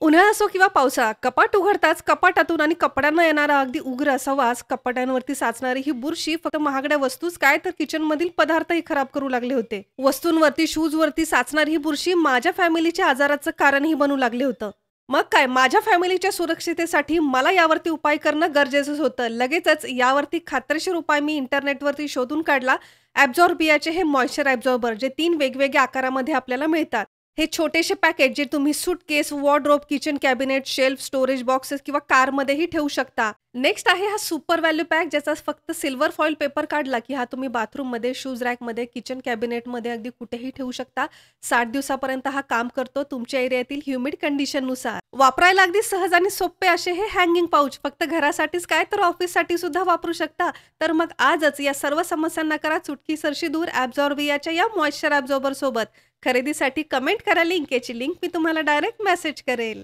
उन्हाळा असो किंवा पावसाळा, कपाट उघडताच कपाटातून आणि कपड्यांना येणारा अगदी उग्र असा वास, कपाटांवरती साचणारी ही बुरशी फक्त महागड्या वस्तूच काय तर किचनमधील पदार्थही खराब करू लागले होते. वस्तूंवरती, शूजवरती साचणारी ही बुरशी माझ्या फॅमिलीच्या आजाराचं कारणही बनू लागले होतं. मग काय, माझ्या फॅमिलीच्या सुरक्षितेसाठी मला यावरती उपाय करणं गरजेचंच होतं. लगेचच यावरती खात्रीशीर उपाय मी इंटरनेटवरती शोधून काढला. ॲब्झॉर्बियाचे हे मॉइश्चर ॲब्झॉर्बर, जे 3 वेगवेगळ्या आकारामध्ये आपल्याला मिळतात. हे छोटेसे पॅकेट जे तुम्ही suitcase, wardrobe, kitchen cabinet, shelf, storage boxes किंवा कारमध्येही ठेवू शकता. नेक्स्ट आहे हा सुपर व्हॅल्यू पॅक, ज्याचा फक्त सिल्वर फॉइल पेपर काढला की हा तुम्ही बाथरूममध्ये, शूज रॅकमध्ये, किचन कॅबिनेटमध्ये अगदी कुठेही ठेवू शकता. 60 दिवसापर्यंत हा काम करतो तुमच्या एरियातील ह्युमिड कंडिशननुसार. वापरायला अगदी सहज आणि सोपे असे हे हँगिंग पाऊच फक्त घरासाठीच काय तर ऑफिससाठी सुद्धा वापरू शकता. तर मग आजच या सर्व समस्यांना करा चुटकीसरशी दूर ॲब्झॉर्बियाच्या या मॉइश्चर ॲब्झॉर्बर सोबत. खरेदीसाठी कमेंट करा लिंक. याची लिंक मी तुम्हाला डायरेक्ट मेसेज करेल.